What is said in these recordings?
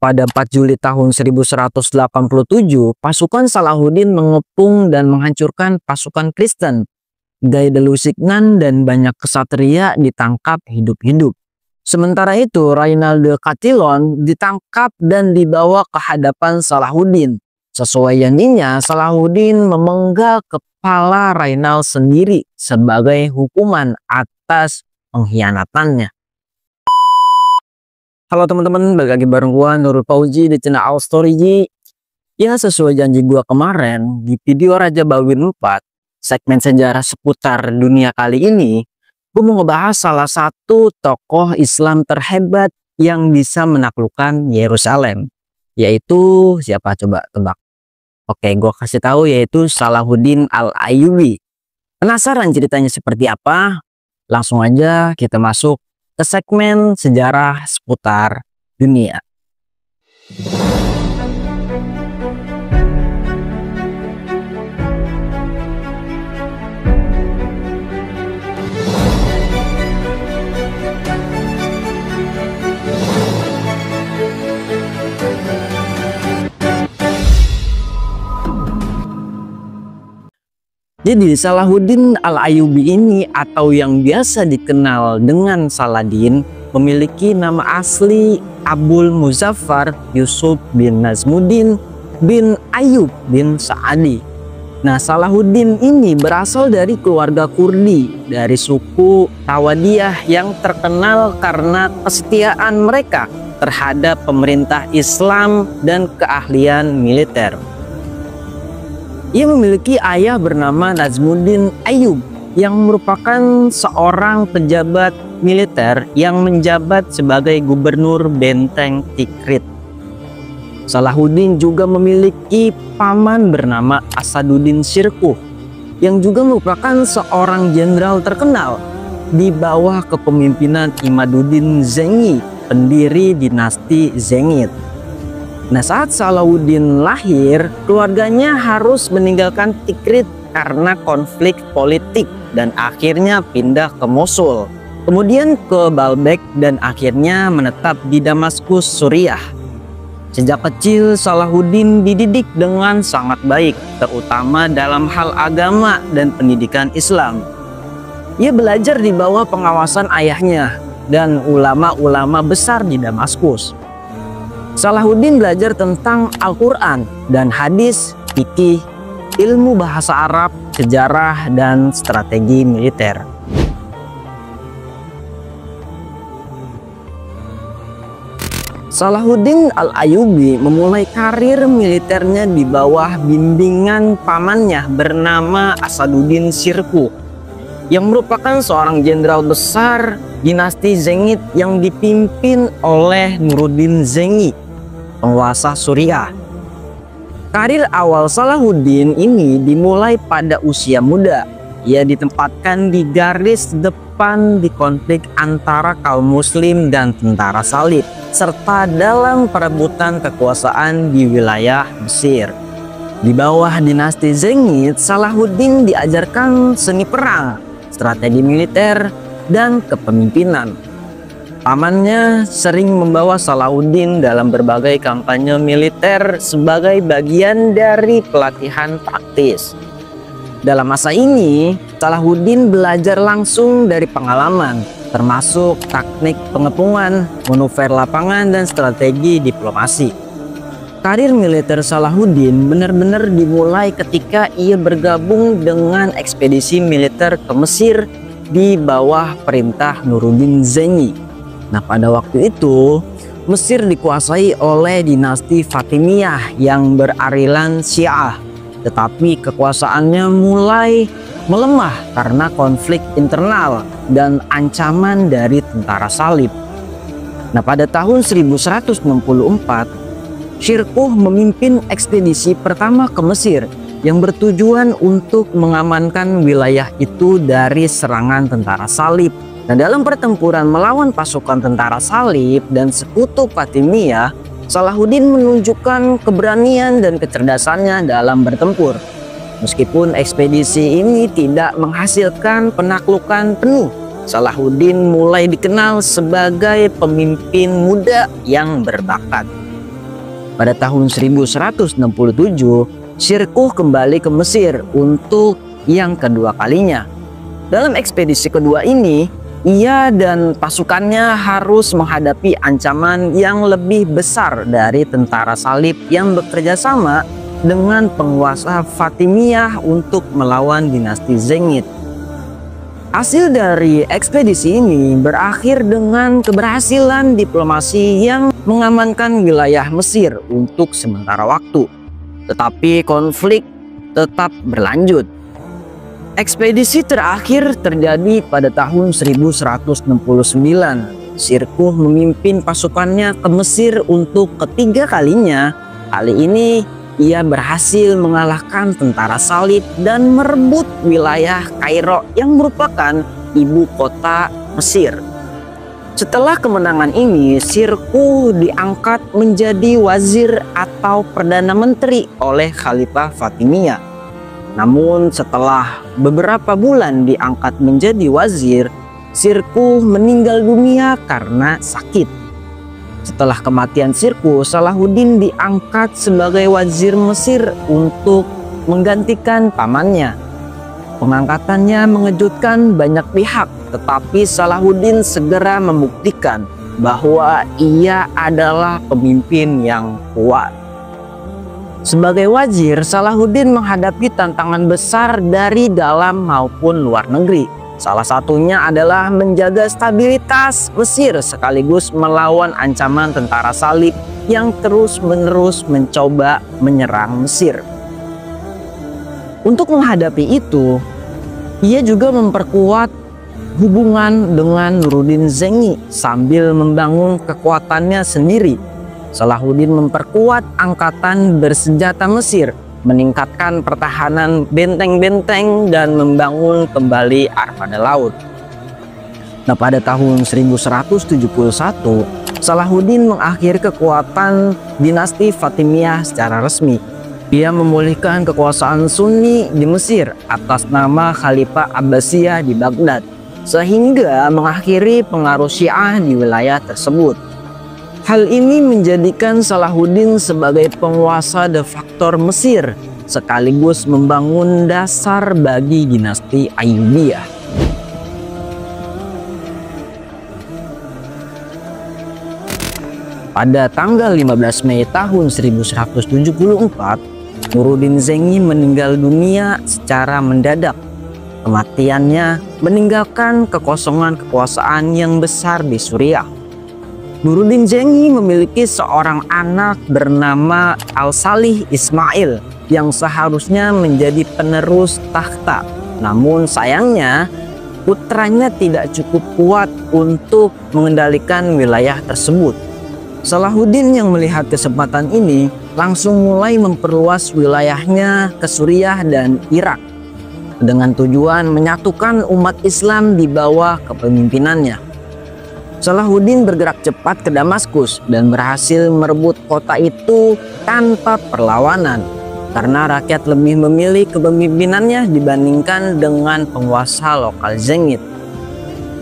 Pada 4 Juli tahun 1187, pasukan Salahuddin mengepung dan menghancurkan pasukan Kristen. Gaidalusignan dan banyak ksatria ditangkap hidup-hidup. Sementara itu, Rainald de Chatillon ditangkap dan dibawa ke hadapan Salahuddin. Sesuai janjinya, Salahuddin memenggal kepala Rainald sendiri sebagai hukuman atas pengkhianatannya. Halo teman-teman, balik lagi bareng gua Nurul Fauzi di channel Our Story Ji. Ya, sesuai janji gua kemarin di video Raja Balwin 4, segmen sejarah seputar dunia kali ini, gua mau ngebahas salah satu tokoh Islam terhebat yang bisa menaklukkan Yerusalem. Yaitu siapa, coba tebak? Oke, gua kasih tahu, yaitu Salahuddin Al-Ayyubi. Penasaran ceritanya seperti apa? Langsung aja kita masuk ke segmen sejarah seputar dunia. Jadi Salahuddin Al-Ayyubi ini atau yang biasa dikenal dengan Saladin memiliki nama asli Abul Muzaffar Yusuf bin Nazmuddin bin Ayyub bin Sa'adi. Nah, Salahuddin ini berasal dari keluarga Kurdi dari suku Tawadiyah yang terkenal karena kesetiaan mereka terhadap pemerintah Islam dan keahlian militer. Ia memiliki ayah bernama Nazmuddin Ayyub yang merupakan seorang pejabat militer yang menjabat sebagai gubernur benteng Tikrit. Salahuddin juga memiliki paman bernama Asaduddin Shirkuh yang juga merupakan seorang jenderal terkenal di bawah kepemimpinan Imaduddin Zengi, pendiri dinasti Zengid. Nah, saat Salahuddin lahir, keluarganya harus meninggalkan Tikrit karena konflik politik dan akhirnya pindah ke Mosul, kemudian ke Baalbek dan akhirnya menetap di Damaskus, Suriah. Sejak kecil, Salahuddin dididik dengan sangat baik, terutama dalam hal agama dan pendidikan Islam. Ia belajar di bawah pengawasan ayahnya dan ulama-ulama besar di Damaskus. Salahuddin belajar tentang Al-Quran dan hadis, fikih, ilmu bahasa Arab, sejarah, dan strategi militer. Salahuddin Al-Ayyubi memulai karir militernya di bawah bimbingan pamannya bernama Asaduddin Shirkuh yang merupakan seorang jenderal besar dinasti Zengid yang dipimpin oleh Nuruddin Zengi, penguasa Suriah. Karir awal Salahuddin ini dimulai pada usia muda. Ia ditempatkan di garis depan di konflik antara kaum muslim dan tentara salib, serta dalam perebutan kekuasaan di wilayah Mesir. Di bawah dinasti Zengid, Salahuddin diajarkan seni perang, strategi militer, dan kepemimpinan. Pamannya sering membawa Salahuddin dalam berbagai kampanye militer sebagai bagian dari pelatihan praktis. Dalam masa ini, Salahuddin belajar langsung dari pengalaman, termasuk teknik pengepungan, manuver lapangan, dan strategi diplomasi. Karir militer Salahuddin benar-benar dimulai ketika ia bergabung dengan ekspedisi militer ke Mesir di bawah perintah Nuruddin Zengi. Nah, pada waktu itu Mesir dikuasai oleh dinasti Fatimiyah yang berarilan Syiah, tetapi kekuasaannya mulai melemah karena konflik internal dan ancaman dari tentara salib. Nah, pada tahun 1164 Shirkuh memimpin ekspedisi pertama ke Mesir yang bertujuan untuk mengamankan wilayah itu dari serangan tentara salib. Nah, dalam pertempuran melawan pasukan tentara salib dan sekutu Fatimiyah, Salahuddin menunjukkan keberanian dan kecerdasannya dalam bertempur. Meskipun ekspedisi ini tidak menghasilkan penaklukan penuh, Salahuddin mulai dikenal sebagai pemimpin muda yang berbakat. Pada tahun 1167, Syirkuh kembali ke Mesir untuk yang kedua kalinya. Dalam ekspedisi kedua ini, ia dan pasukannya harus menghadapi ancaman yang lebih besar dari tentara salib yang bekerja sama dengan penguasa Fatimiyah untuk melawan dinasti Zengid. Hasil dari ekspedisi ini berakhir dengan keberhasilan diplomasi yang mengamankan wilayah Mesir untuk sementara waktu. Tetapi konflik tetap berlanjut. Ekspedisi terakhir terjadi pada tahun 1169. Syirkuh memimpin pasukannya ke Mesir untuk ketiga kalinya. Kali ini ia berhasil mengalahkan tentara salib dan merebut wilayah Kairo yang merupakan ibu kota Mesir. Setelah kemenangan ini, Syirkuh diangkat menjadi wazir atau perdana menteri oleh Khalifah Fatimiyah. Namun setelah beberapa bulan diangkat menjadi wazir, Syirkuh meninggal dunia karena sakit. Setelah kematian Syirkuh, Salahuddin diangkat sebagai wazir Mesir untuk menggantikan pamannya. Pengangkatannya mengejutkan banyak pihak, tetapi Salahuddin segera membuktikan bahwa ia adalah pemimpin yang kuat. Sebagai wazir, Salahuddin menghadapi tantangan besar dari dalam maupun luar negeri. Salah satunya adalah menjaga stabilitas Mesir sekaligus melawan ancaman tentara salib yang terus-menerus mencoba menyerang Mesir. Untuk menghadapi itu, ia juga memperkuat hubungan dengan Nuruddin Zengi sambil membangun kekuatannya sendiri. Salahuddin memperkuat angkatan bersenjata Mesir, meningkatkan pertahanan benteng-benteng dan membangun kembali armada laut. Nah, pada tahun 1171, Salahuddin mengakhiri kekuatan dinasti Fatimiyah secara resmi. Ia memulihkan kekuasaan Sunni di Mesir atas nama Khalifah Abbasiyah di Baghdad, sehingga mengakhiri pengaruh Syiah di wilayah tersebut. Hal ini menjadikan Salahuddin sebagai penguasa de facto Mesir, sekaligus membangun dasar bagi dinasti Ayyubiyah. Pada tanggal 15 Mei tahun 1174, Nuruddin Zengi meninggal dunia secara mendadak. Kematiannya meninggalkan kekosongan kekuasaan yang besar di Suriah. Nuruddin Zengi memiliki seorang anak bernama Al-Salih Ismail yang seharusnya menjadi penerus takhta. Namun sayangnya putranya tidak cukup kuat untuk mengendalikan wilayah tersebut. Salahuddin yang melihat kesempatan ini langsung mulai memperluas wilayahnya ke Suriah dan Irak dengan tujuan menyatukan umat Islam di bawah kepemimpinannya. Salahuddin bergerak cepat ke Damaskus dan berhasil merebut kota itu tanpa perlawanan karena rakyat lebih memilih kepemimpinannya dibandingkan dengan penguasa lokal Zengid.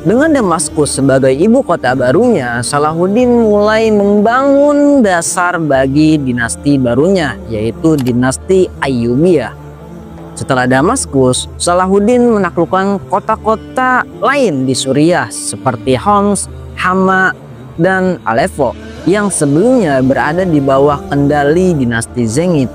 Dengan Damaskus sebagai ibu kota barunya, Salahuddin mulai membangun dasar bagi dinasti barunya, yaitu dinasti Ayyubiyah. Setelah Damaskus, Salahuddin menaklukkan kota-kota lain di Suriah seperti Homs, Hama, dan Aleppo yang sebelumnya berada di bawah kendali dinasti Zengid.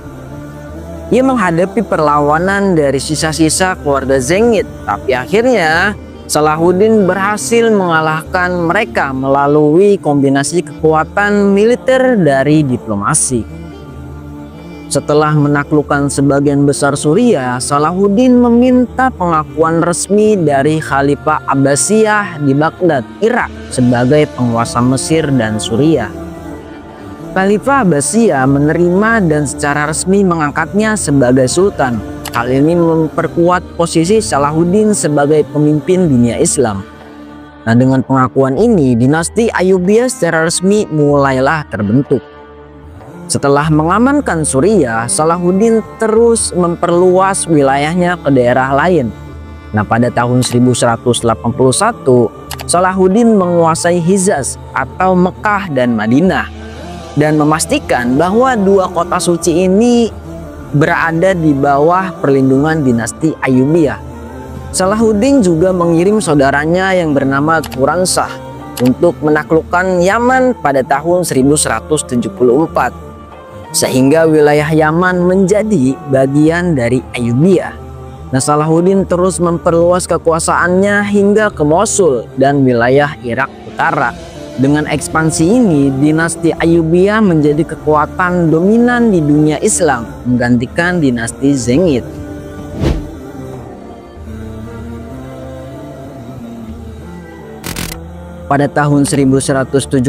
Ia menghadapi perlawanan dari sisa-sisa keluarga Zengid, tapi akhirnya Salahuddin berhasil mengalahkan mereka melalui kombinasi kekuatan militer dari diplomasi. Setelah menaklukkan sebagian besar Suriah, Salahuddin meminta pengakuan resmi dari Khalifah Abbasiyah di Baghdad, Irak, sebagai penguasa Mesir dan Suriah. Khalifah Abbasiyah menerima dan secara resmi mengangkatnya sebagai sultan. Hal ini memperkuat posisi Salahuddin sebagai pemimpin dunia Islam. Nah, dengan pengakuan ini, dinasti Ayyubiyah secara resmi mulailah terbentuk. Setelah mengamankan Suriah, Salahuddin terus memperluas wilayahnya ke daerah lain. Nah, pada tahun 1181, Salahuddin menguasai Hijaz atau Mekah dan Madinah. dan memastikan bahwa dua kota suci ini berada di bawah perlindungan dinasti Ayyubiyah. Salahuddin juga mengirim saudaranya yang bernama Khuransah untuk menaklukkan Yaman pada tahun 1174, sehingga wilayah Yaman menjadi bagian dari Ayyubiyah. Nah, Salahuddin terus memperluas kekuasaannya hingga ke Mosul dan wilayah Irak Utara. Dengan ekspansi ini, dinasti Ayyubiyah menjadi kekuatan dominan di dunia Islam, menggantikan dinasti Zengid. Pada tahun 1174,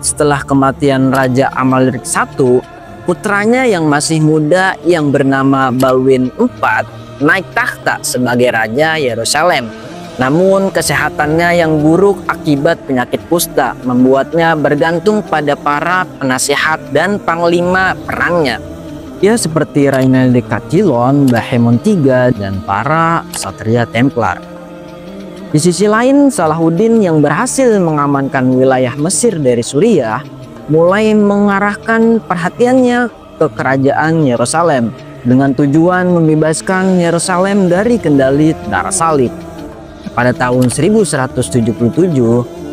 setelah kematian Raja Amalrik I, putranya yang masih muda yang bernama Balwin IV naik takhta sebagai Raja Yerusalem. Namun kesehatannya yang buruk akibat penyakit kusta membuatnya bergantung pada para penasihat dan panglima perangnya. Ya, seperti Rainal de Chatillon, Bahemon III, dan para Ksatria Templar. Di sisi lain, Salahuddin yang berhasil mengamankan wilayah Mesir dari Suriah mulai mengarahkan perhatiannya ke kerajaan Yerusalem dengan tujuan membebaskan Yerusalem dari kendali tentara salib. Pada tahun 1177,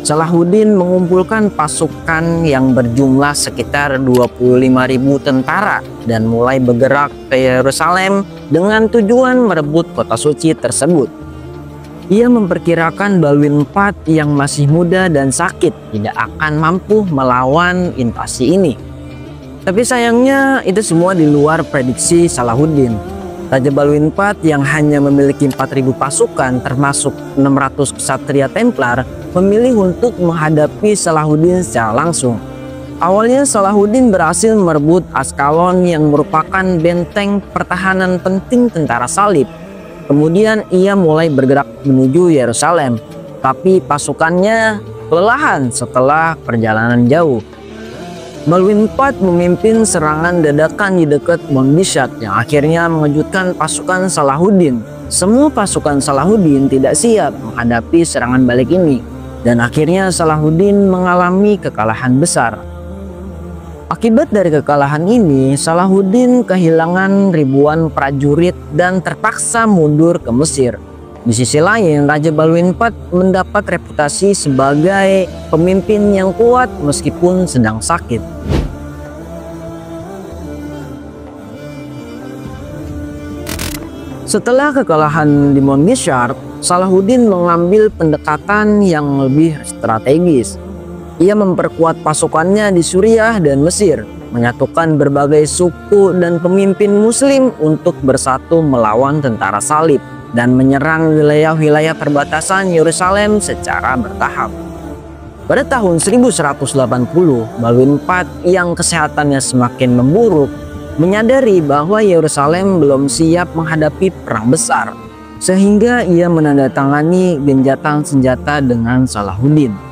Salahuddin mengumpulkan pasukan yang berjumlah sekitar 25.000 tentara dan mulai bergerak ke Yerusalem dengan tujuan merebut kota suci tersebut. Ia memperkirakan Balwin IV yang masih muda dan sakit tidak akan mampu melawan invasi ini. Tapi sayangnya itu semua di luar prediksi Salahuddin. Raja Balwin IV yang hanya memiliki 4.000 pasukan termasuk 600 ksatria Templar memilih untuk menghadapi Salahuddin secara langsung. Awalnya Salahuddin berhasil merebut Askalon yang merupakan benteng pertahanan penting tentara salib. Kemudian ia mulai bergerak menuju Yerusalem, tapi pasukannya kelelahan setelah perjalanan jauh. Balwin IV memimpin serangan dadakan di dekat Monbishat yang akhirnya mengejutkan pasukan Salahuddin. Semua pasukan Salahuddin tidak siap menghadapi serangan balik ini, dan akhirnya Salahuddin mengalami kekalahan besar. Akibat dari kekalahan ini, Salahuddin kehilangan ribuan prajurit dan terpaksa mundur ke Mesir. Di sisi lain, Raja Balwin IV mendapat reputasi sebagai pemimpin yang kuat meskipun sedang sakit. Setelah kekalahan di Monbishar, Salahuddin mengambil pendekatan yang lebih strategis. Ia memperkuat pasukannya di Suriah dan Mesir, menyatukan berbagai suku dan pemimpin Muslim untuk bersatu melawan tentara salib dan menyerang wilayah-wilayah perbatasan Yerusalem secara bertahap. Pada tahun 1180, Balwin IV yang kesehatannya semakin memburuk menyadari bahwa Yerusalem belum siap menghadapi perang besar, sehingga ia menandatangani gencatan senjata dengan Salahuddin.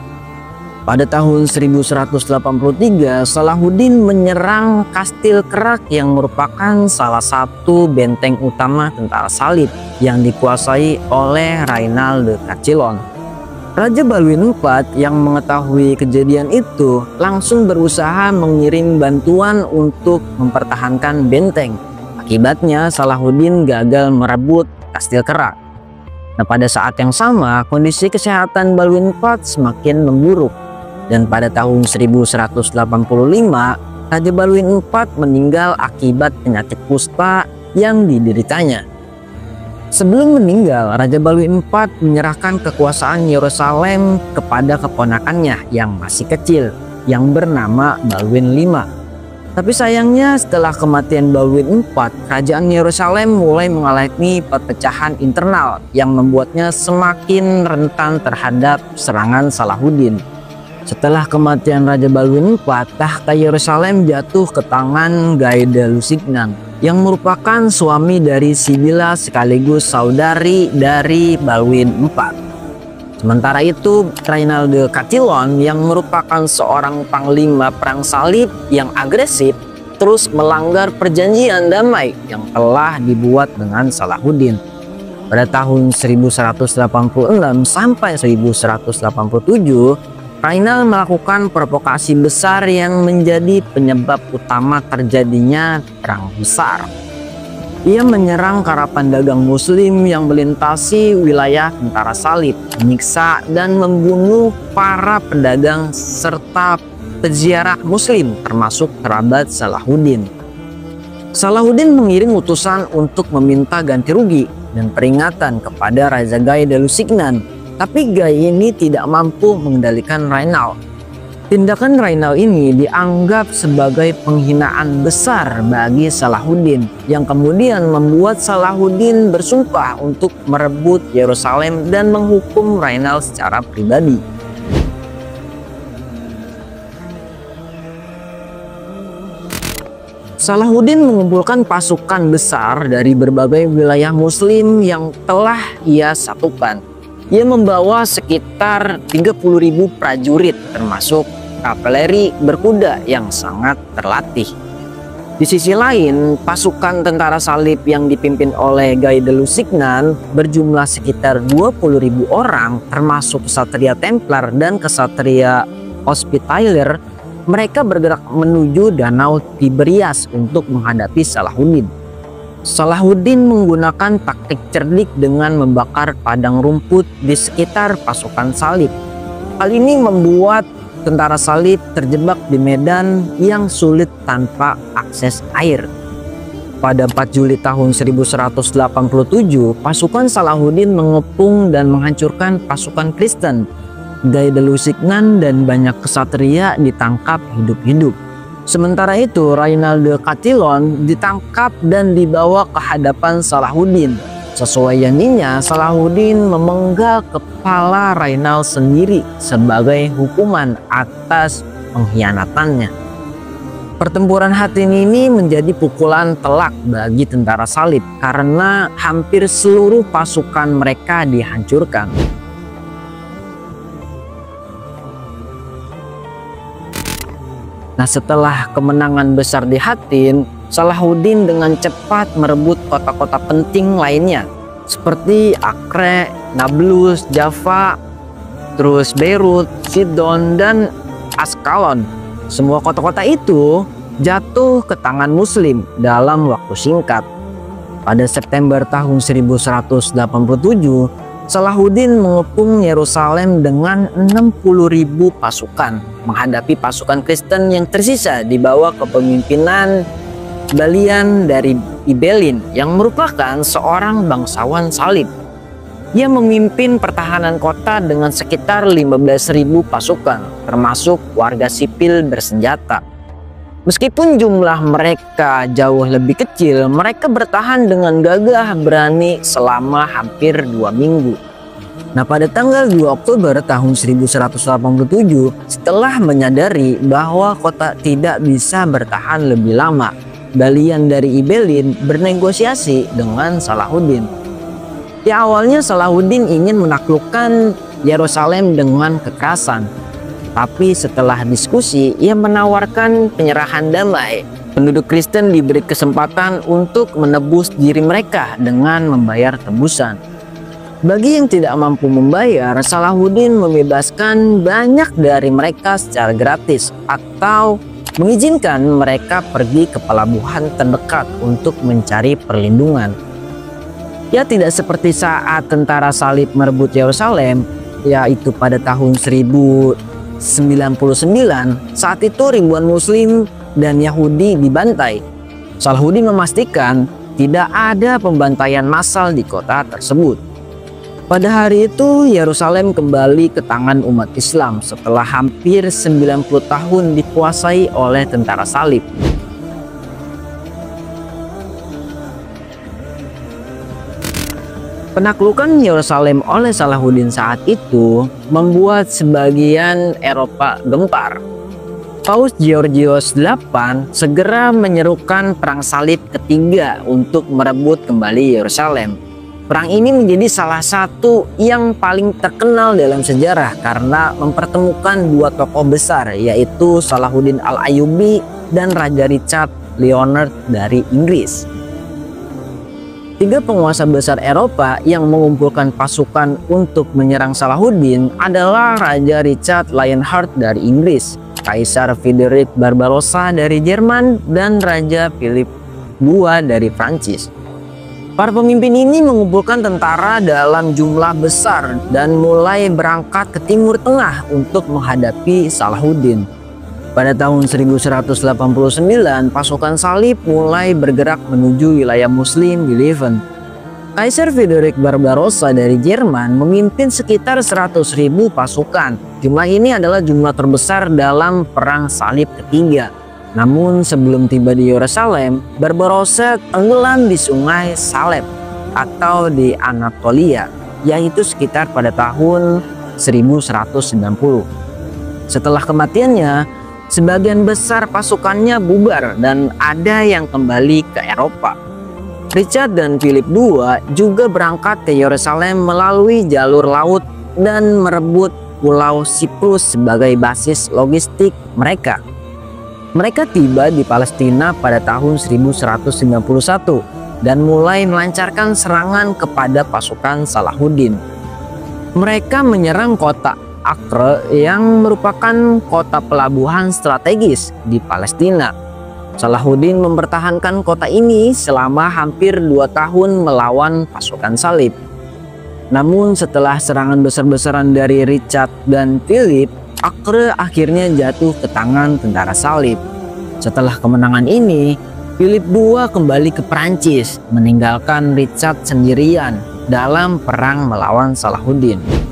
Pada tahun 1183, Salahuddin menyerang Kastil Kerak yang merupakan salah satu benteng utama tentara salib yang dikuasai oleh Rainal de Chatillon. Raja Balwin IV yang mengetahui kejadian itu langsung berusaha mengirim bantuan untuk mempertahankan benteng. Akibatnya Salahuddin gagal merebut Kastil Kerak. Nah, pada saat yang sama, kondisi kesehatan Balwin IV semakin memburuk. Dan pada tahun 1185, Raja Balwin IV meninggal akibat penyakit kusta yang dideritanya. Sebelum meninggal, Raja Balwin IV menyerahkan kekuasaan Yerusalem kepada keponakannya yang masih kecil, yang bernama Balwin V. Tapi sayangnya setelah kematian Balwin IV, kerajaan Yerusalem mulai mengalami perpecahan internal yang membuatnya semakin rentan terhadap serangan Salahuddin. Setelah kematian Raja Balwin IV, tahta Yerusalem jatuh ke tangan Guy de Lusignan yang merupakan suami dari Sibila sekaligus saudari dari Balwin IV. Sementara itu, Rainal de Chatillon yang merupakan seorang panglima perang salib yang agresif terus melanggar perjanjian damai yang telah dibuat dengan Salahuddin. Pada tahun 1186 sampai 1187, Rainal melakukan provokasi besar yang menjadi penyebab utama terjadinya perang besar. Ia menyerang karavan dagang muslim yang melintasi wilayah tentara salib, menyiksa dan membunuh para pedagang serta peziarah muslim termasuk kerabat Salahuddin. Salahuddin mengirim utusan untuk meminta ganti rugi dan peringatan kepada Raja Gai de Lusignan, tapi Gai ini tidak mampu mengendalikan Rainal. Tindakan Rainal ini dianggap sebagai penghinaan besar bagi Salahuddin, yang kemudian membuat Salahuddin bersumpah untuk merebut Yerusalem dan menghukum Rainal secara pribadi. Salahuddin mengumpulkan pasukan besar dari berbagai wilayah muslim yang telah ia satukan. Ia membawa sekitar 30.000 prajurit termasuk kavaleri berkuda yang sangat terlatih. Di sisi lain, pasukan tentara salib yang dipimpin oleh Gai de Lusignan berjumlah sekitar 20.000 orang termasuk ksatria Templar dan ksatria Hospitaller. Mereka bergerak menuju Danau Tiberias untuk menghadapi Salahuddin. Salahuddin menggunakan taktik cerdik dengan membakar padang rumput di sekitar pasukan salib. Hal ini membuat tentara salib terjebak di medan yang sulit tanpa akses air. Pada 4 Juli tahun 1187, pasukan Salahuddin mengepung dan menghancurkan pasukan Kristen. Gai de Lusignan dan banyak ksatria ditangkap hidup-hidup. Sementara itu, Rainal de Chatillon ditangkap dan dibawa ke hadapan Salahuddin. Sesuai janjinya, Salahuddin memenggal kepala Rainal sendiri sebagai hukuman atas pengkhianatannya. Pertempuran Hattin ini menjadi pukulan telak bagi tentara salib karena hampir seluruh pasukan mereka dihancurkan. Nah, setelah kemenangan besar di Hattin, Salahuddin dengan cepat merebut kota-kota penting lainnya seperti Acre, Nablus, Java, terus Beirut, Sidon, dan Askalon. Semua kota-kota itu jatuh ke tangan Muslim dalam waktu singkat. Pada September tahun 1187, Salahuddin mengepung Yerusalem dengan 60.000 pasukan menghadapi pasukan Kristen yang tersisa di bawah kepemimpinan Balian dari Ibelin yang merupakan seorang bangsawan salib. Ia memimpin pertahanan kota dengan sekitar 15.000 pasukan termasuk warga sipil bersenjata. Meskipun jumlah mereka jauh lebih kecil, mereka bertahan dengan gagah berani selama hampir 2 minggu. Nah, pada tanggal 2 Oktober tahun 1187, setelah menyadari bahwa kota tidak bisa bertahan lebih lama, Balian dari Ibelin bernegosiasi dengan Salahuddin. Ya, awalnya Salahuddin ingin menaklukkan Yerusalem dengan kekerasan. Tapi setelah diskusi, ia menawarkan penyerahan damai. Penduduk Kristen diberi kesempatan untuk menebus diri mereka dengan membayar tebusan. Bagi yang tidak mampu membayar, Salahuddin membebaskan banyak dari mereka secara gratis atau mengizinkan mereka pergi ke pelabuhan terdekat untuk mencari perlindungan. Ya, tidak seperti saat tentara salib merebut Yerusalem, yaitu pada tahun 1099. Saat itu ribuan Muslim dan Yahudi dibantai. Salahuddin memastikan tidak ada pembantaian massal di kota tersebut. Pada hari itu Yerusalem kembali ke tangan umat Islam setelah hampir 90 tahun dikuasai oleh tentara salib. Penaklukan Yerusalem oleh Salahuddin saat itu membuat sebagian Eropa gempar. Paus Georgios VIII segera menyerukan perang salib ketiga untuk merebut kembali Yerusalem. Perang ini menjadi salah satu yang paling terkenal dalam sejarah karena mempertemukan dua tokoh besar, yaitu Salahuddin Al-Ayyubi dan Raja Richard Leonard dari Inggris. Tiga penguasa besar Eropa yang mengumpulkan pasukan untuk menyerang Salahuddin adalah Raja Richard Lionheart dari Inggris, Kaisar Frederick Barbarossa dari Jerman, dan Raja Philip II dari Prancis. Para pemimpin ini mengumpulkan tentara dalam jumlah besar dan mulai berangkat ke Timur Tengah untuk menghadapi Salahuddin. Pada tahun 1189, pasukan salib mulai bergerak menuju wilayah Muslim di Levant. Kaisar Frederick Barbarossa dari Jerman memimpin sekitar 100.000 pasukan. Jumlah ini adalah jumlah terbesar dalam Perang Salib ketiga. Namun sebelum tiba di Yerusalem, Barbarossa tenggelam di sungai Saleb atau di Anatolia, yaitu sekitar pada tahun 1190. Setelah kematiannya, sebagian besar pasukannya bubar dan ada yang kembali ke Eropa. Richard dan Philip II juga berangkat ke Yerusalem melalui jalur laut dan merebut Pulau Siprus sebagai basis logistik mereka. Mereka tiba di Palestina pada tahun 1191 dan mulai melancarkan serangan kepada pasukan Salahuddin. Mereka menyerang kota Acre yang merupakan kota pelabuhan strategis di Palestina. Salahuddin mempertahankan kota ini selama hampir 2 tahun melawan pasukan salib. Namun setelah serangan besar-besaran dari Richard dan Philip, Acre akhirnya jatuh ke tangan tentara salib. Setelah kemenangan ini, Philip II kembali ke Prancis, meninggalkan Richard sendirian dalam perang melawan Salahuddin.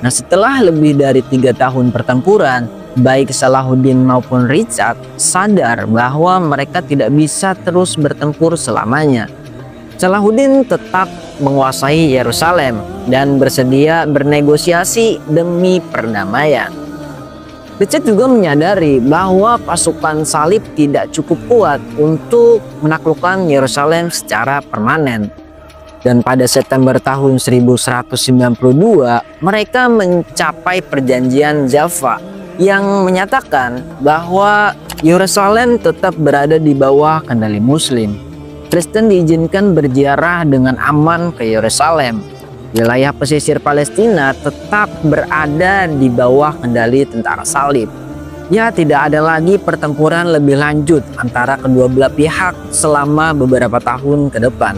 Nah, setelah lebih dari 3 tahun pertempuran, baik Salahuddin maupun Richard sadar bahwa mereka tidak bisa terus bertempur selamanya. Salahuddin tetap menguasai Yerusalem dan bersedia bernegosiasi demi perdamaian. Richard juga menyadari bahwa pasukan salib tidak cukup kuat untuk menaklukkan Yerusalem secara permanen. Dan pada September tahun 1192, mereka mencapai perjanjian Jaffa yang menyatakan bahwa Yerusalem tetap berada di bawah kendali Muslim. Kristen diizinkan berziarah dengan aman ke Yerusalem. Wilayah pesisir Palestina tetap berada di bawah kendali tentara salib. Ya, tidak ada lagi pertempuran lebih lanjut antara kedua belah pihak selama beberapa tahun ke depan.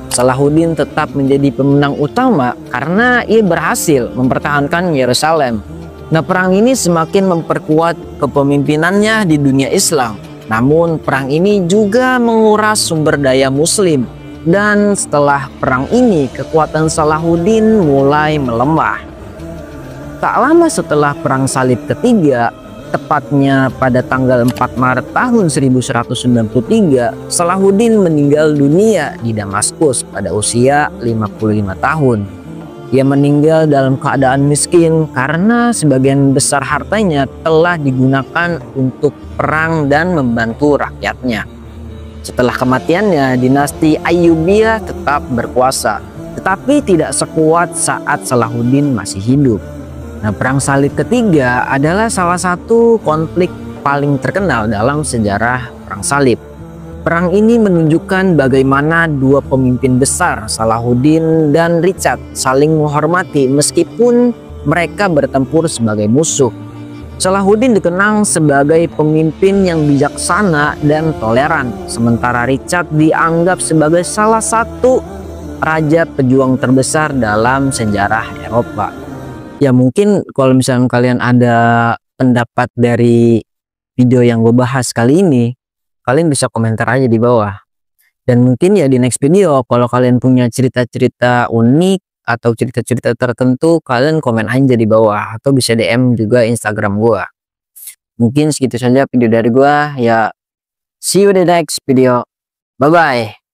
Salahuddin tetap menjadi pemenang utama karena ia berhasil mempertahankan Yerusalem. Nah, perang ini semakin memperkuat kepemimpinannya di dunia Islam. Namun, perang ini juga menguras sumber daya Muslim. Dan setelah perang ini, kekuatan Salahuddin mulai melemah. Tak lama setelah Perang Salib ketiga, tepatnya pada tanggal 4 Maret tahun 1193, Salahuddin meninggal dunia di Damaskus pada usia 55 tahun. Ia meninggal dalam keadaan miskin karena sebagian besar hartanya telah digunakan untuk perang dan membantu rakyatnya. Setelah kematiannya, dinasti Ayyubiyah tetap berkuasa, tetapi tidak sekuat saat Salahuddin masih hidup. Nah, Perang Salib ketiga adalah salah satu konflik paling terkenal dalam sejarah Perang Salib. Perang ini menunjukkan bagaimana dua pemimpin besar, Salahuddin dan Richard, saling menghormati meskipun mereka bertempur sebagai musuh. Salahuddin dikenang sebagai pemimpin yang bijaksana dan toleran, sementara Richard dianggap sebagai salah satu raja pejuang terbesar dalam sejarah Eropa. Ya, mungkin kalau misalnya kalian ada pendapat dari video yang gue bahas kali ini, kalian bisa komentar aja di bawah. Dan mungkin ya di next video kalau kalian punya cerita-cerita unik atau cerita-cerita tertentu, kalian komen aja di bawah atau bisa DM juga Instagram gue. Mungkin segitu saja video dari gue ya. See you di next video. Bye bye.